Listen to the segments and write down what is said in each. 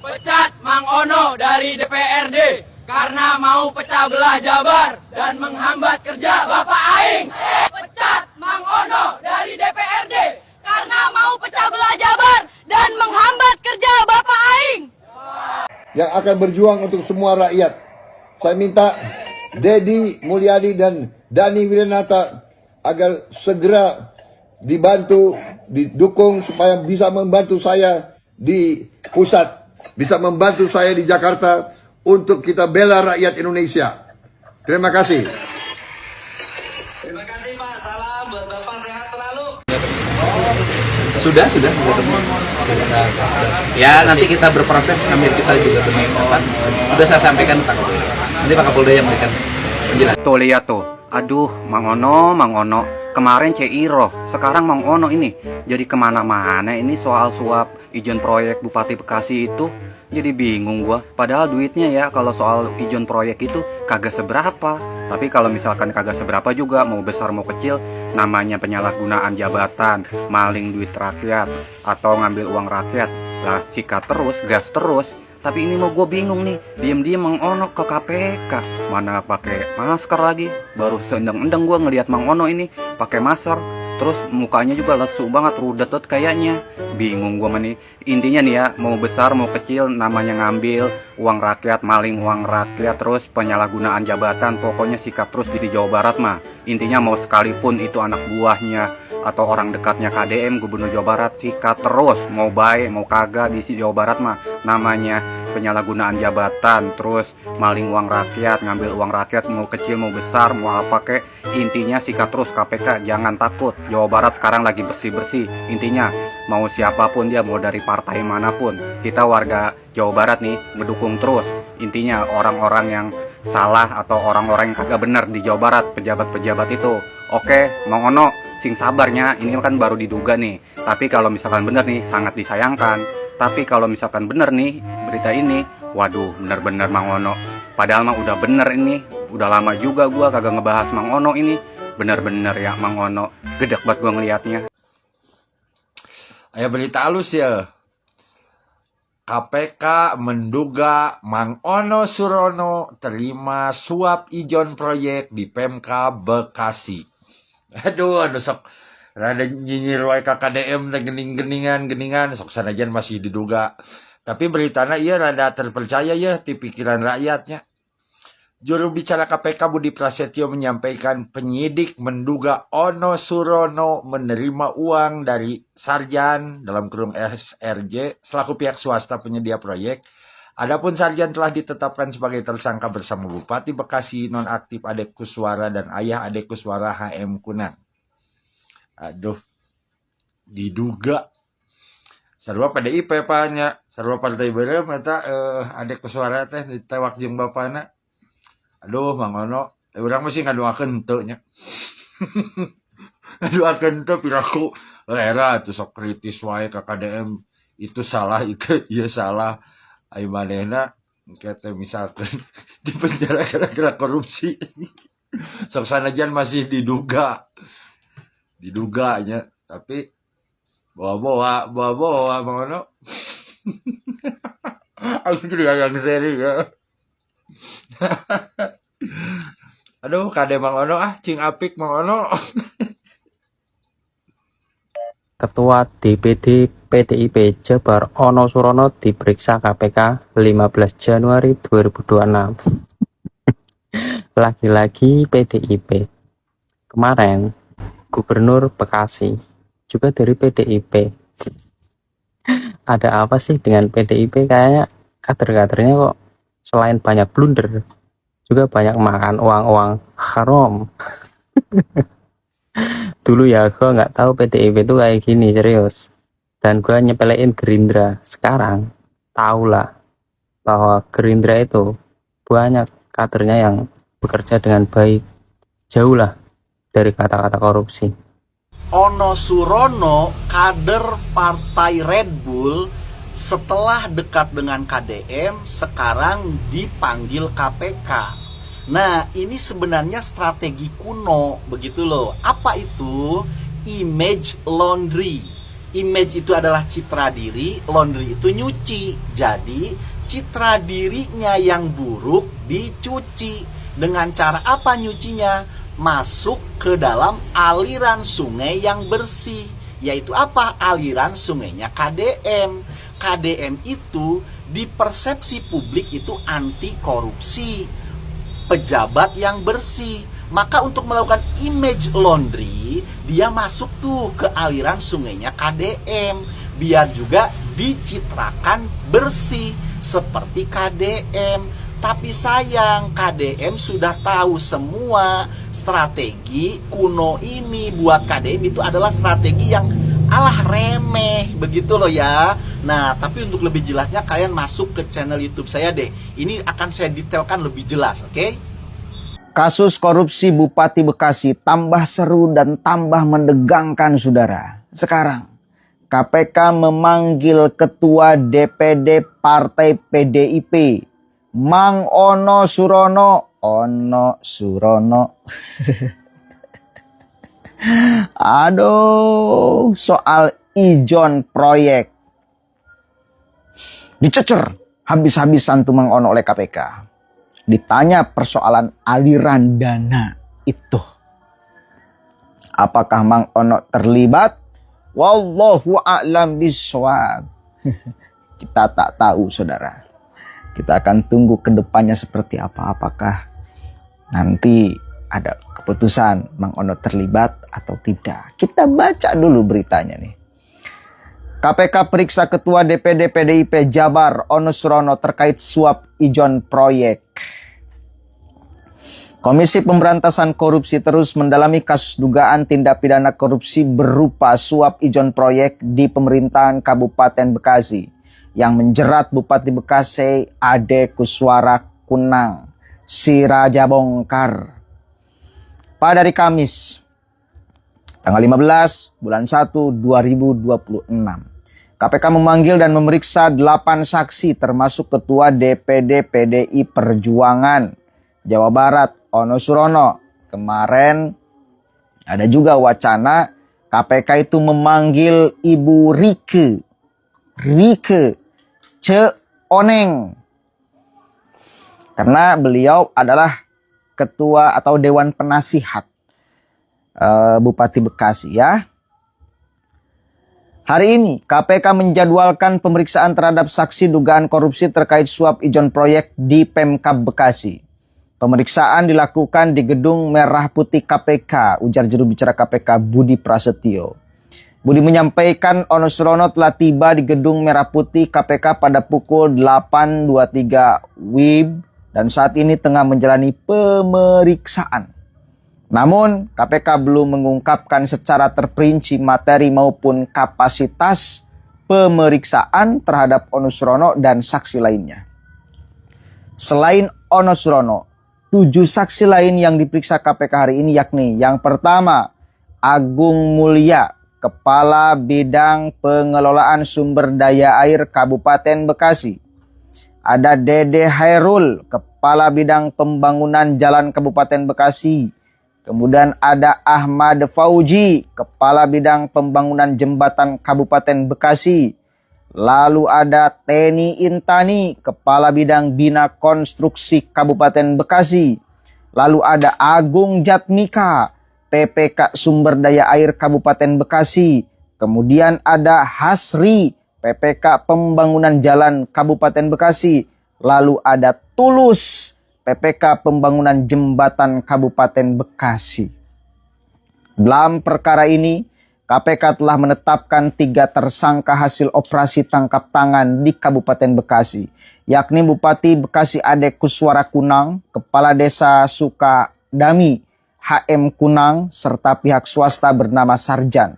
Pecat Mang Ono dari DPRD karena mau pecah belah Jabar dan menghambat kerja Bapak Aing. Pecat Mang Ono dari DPRD karena mau pecah belah Jabar dan menghambat kerja Bapak Aing. Yang akan berjuang untuk semua rakyat. Saya minta Dedi Mulyadi dan Dani Wiranata agar segera dibantu, didukung supaya bisa membantu saya di pusat, bisa membantu saya di Jakarta untuk kita bela rakyat Indonesia. Terima kasih. Terima kasih Pak, salam buat Bapak, sehat selalu. Sudah ketemu. Ya nanti kita berproses sambil kita juga apa? Sudah saya sampaikan Pak Kapolda. Nanti Pak Kapolda yang memberikan penjelasan. Tuh lihat tuh, aduh Mang Ono. Kemarin Ciro, sekarang Mang Ono ini jadi kemana-mana ini soal suap izin proyek Bupati Bekasi itu. Jadi bingung gua. Padahal duitnya ya kalau soal izin proyek itu kagak seberapa. Tapi kalau misalkan kagak seberapa juga, mau besar mau kecil, namanya penyalahgunaan jabatan, maling duit rakyat, atau ngambil uang rakyat. Lah sikat terus, gas terus. Tapi ini mau gue bingung nih, diem-diem Mang Ono ke KPK, mana pakai masker lagi. Baru seendeng-endeng gue ngelihat Mang Ono ini pakai masker, terus mukanya juga lesu banget, rudet kayaknya. Bingung gue nih. Intinya nih ya, mau besar mau kecil, namanya ngambil uang rakyat, maling uang rakyat, terus penyalahgunaan jabatan, pokoknya sikap terus di Jawa Barat mah. Intinya mau sekalipun itu anak buahnya atau orang dekatnya KDM Gubernur Jawa Barat, sikat terus, mau baik mau kagak di Jawa Barat mah namanya penyalahgunaan jabatan, terus maling uang rakyat, ngambil uang rakyat, mau kecil mau besar mau apa kek, intinya sikat terus KPK. Jangan takut, Jawa Barat sekarang lagi bersih-bersih. Intinya mau siapapun dia, mau dari partai manapun, kita warga Jawa Barat nih ngedukung terus. Intinya orang-orang yang salah atau orang-orang yang kagak bener di Jawa Barat, pejabat-pejabat itu, oke Mang Ono sing sabarnya, ini kan baru diduga nih. Tapi kalau misalkan bener nih, sangat disayangkan. Tapi kalau misalkan bener nih berita ini, waduh bener-bener Mang Ono. Padahal mah udah bener ini, udah lama juga gua kagak ngebahas Mang Ono ini. Bener-bener ya Mang Ono, gedek banget gua ngelihatnya. Ayo berita halus ya. KPK menduga Mang Ono Surono terima suap ijon proyek di Pemka Bekasi. Aduh, sok rada nyinyir wae ka KDM teh geningan sok sanajan masih diduga. Tapi beritana ieu rada terpercaya ya di pikiran rakyatnya. Juru bicara KPK Budi Prasetyo menyampaikan penyidik menduga Ono Surono menerima uang dari Sarjan dalam kurung SRJ selaku pihak swasta penyedia proyek. Adapun Sarjan telah ditetapkan sebagai tersangka bersama Bupati Bekasi nonaktif Ade Kuswara dan ayah Ade Kuswara HM Kunang. Aduh, diduga. Sarua PDIP panya, sarua partai beureum eta Ade Kuswara teh ditewak jeung bapana. Aduh, Mang Ono, urang mah sih ngadoakeun teu nya. Ngadoakeun teu piraku era atuh sok kritis wae ka KDM. Itu salah, itu ieu salah. Ai manehna kete misalkan di penjara gara-gara korupsi. Sok sanajan masih diduganya, tapi bawa Mang Ono. Aku juga yang seri ya. Aduh, kade Mang Ono cing apik Mang Ono. Ketua DPD PDIP Jabar Ono Surono diperiksa KPK 15 Januari 2026. Lagi-lagi PDIP. Kemarin Gubernur Bekasi juga dari PDIP. Ada apa sih dengan PDIP? Kayaknya kader-kadernya kok selain banyak blunder juga banyak makan uang-uang haram. Dulu ya gue nggak tahu PDIP itu kayak gini, serius. Dan gue nyepelein Gerindra. Sekarang tahulah bahwa Gerindra itu banyak kadernya yang bekerja dengan baik, jauh lah dari kata-kata korupsi. Ono Surono, kader partai Red Bull, setelah dekat dengan KDM sekarang dipanggil KPK. Nah, ini sebenarnya strategi kuno begitu loh. Apa itu? Image laundry. Image itu adalah citra diri, laundry itu nyuci. Jadi citra dirinya yang buruk dicuci. Dengan cara apa nyucinya? Masuk ke dalam aliran sungai yang bersih. Yaitu apa? Aliran sungainya KDM. KDM itu di persepsi publik itu anti korupsi, pejabat yang bersih. Maka untuk melakukan image laundry, dia masuk tuh ke aliran sungainya KDM, biar juga dicitrakan bersih seperti KDM. Tapi sayang, KDM sudah tahu semua strategi kuno ini. Buat KDM itu adalah strategi yang alah remeh, begitu loh ya. Nah, tapi untuk lebih jelasnya kalian masuk ke channel YouTube saya deh. Ini akan saya detailkan lebih jelas, oke? Kasus korupsi Bupati Bekasi tambah seru dan tambah mendegangkan, saudara. Sekarang, KPK memanggil Ketua DPD Partai PDIP, Mang Ono Surono. Aduh, soal ijon proyek. Dicecer habis-habisan tuh Mang Ono oleh KPK. Ditanya persoalan aliran dana itu. Apakah Mang Ono terlibat? Wallahu a'lam bishawab. Kita tak tahu, saudara. Kita akan tunggu ke depannya seperti apa. Apakah nanti ada keputusan Mang Ono terlibat atau tidak. Kita baca dulu beritanya nih. KPK periksa Ketua DPD PDIP Jabar Ono Surono terkait suap ijon proyek. Komisi Pemberantasan Korupsi terus mendalami kasus dugaan tindak pidana korupsi berupa suap ijon proyek di pemerintahan Kabupaten Bekasi yang menjerat Bupati Bekasi Ade Kuswara Kunang si Raja Bongkar. Pada hari Kamis tanggal 15 bulan 1 2026. KPK memanggil dan memeriksa 8 saksi termasuk Ketua DPD PDI Perjuangan Jawa Barat Ono Surono. Kemarin ada juga wacana KPK itu memanggil Ibu Rike Ce Oneng. Karena beliau adalah ketua atau Dewan Penasihat Bupati Bekasi ya. Hari ini KPK menjadwalkan pemeriksaan terhadap saksi dugaan korupsi terkait suap ijon proyek di Pemkab Bekasi. Pemeriksaan dilakukan di Gedung Merah Putih KPK, ujar juru bicara KPK Budi Prasetyo. Budi menyampaikan Ono Surono telah tiba di Gedung Merah Putih KPK pada pukul 8.23 WIB dan saat ini tengah menjalani pemeriksaan. Namun, KPK belum mengungkapkan secara terperinci materi maupun kapasitas pemeriksaan terhadap Ono Surono dan saksi lainnya. Selain Ono Surono, 7 saksi lain yang diperiksa KPK hari ini yakni yang pertama, Agung Mulya, Kepala Bidang Pengelolaan Sumber Daya Air Kabupaten Bekasi. Ada Dede Hairul, Kepala Bidang Pembangunan Jalan Kabupaten Bekasi. Kemudian ada Ahmad Fauji, Kepala Bidang Pembangunan Jembatan Kabupaten Bekasi. Lalu ada Teni Intani, Kepala Bidang Bina Konstruksi Kabupaten Bekasi. Lalu ada Agung Jatmika, PPK Sumber Daya Air Kabupaten Bekasi. Kemudian ada Hasri, PPK Pembangunan Jalan Kabupaten Bekasi. Lalu ada Tulus, PPK Pembangunan Jembatan Kabupaten Bekasi. Dalam perkara ini, KPK telah menetapkan 3 tersangka hasil operasi tangkap tangan di Kabupaten Bekasi, yakni Bupati Bekasi Ade Kuswara Kunang, Kepala Desa Sukadami HM Kunang, serta pihak swasta bernama Sarjan.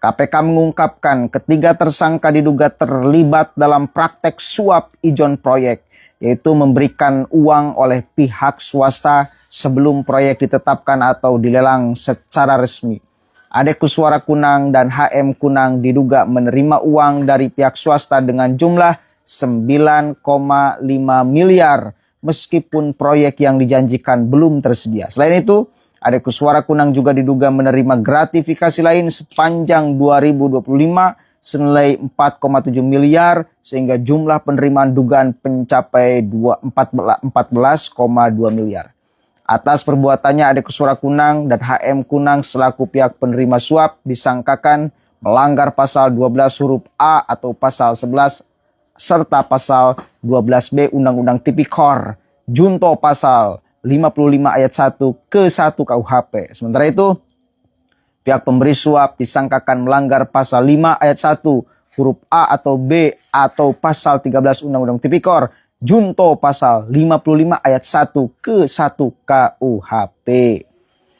KPK mengungkapkan ketiga tersangka diduga terlibat dalam praktek suap ijon proyek, yaitu memberikan uang oleh pihak swasta sebelum proyek ditetapkan atau dilelang secara resmi. Ade Kuswara Kunang dan HM Kunang diduga menerima uang dari pihak swasta dengan jumlah 9,5 miliar meskipun proyek yang dijanjikan belum tersedia. Selain itu, Ade Kuswara Kunang juga diduga menerima gratifikasi lain sepanjang 2025 senilai 4,7 miliar sehingga jumlah penerimaan dugaan mencapai 14,2 miliar. Atas perbuatannya Ade Kuswara Kunang dan HM Kunang selaku pihak penerima suap disangkakan melanggar pasal 12 huruf A atau pasal 11 serta pasal 12B Undang-Undang Tipikor junto pasal 55 ayat 1 ke 1 KUHP. Sementara itu, pihak pemberi suap disangkakan melanggar pasal 5 ayat 1 huruf A atau B atau pasal 13 Undang-Undang Tipikor junto pasal 55 ayat 1 ke 1 KUHP.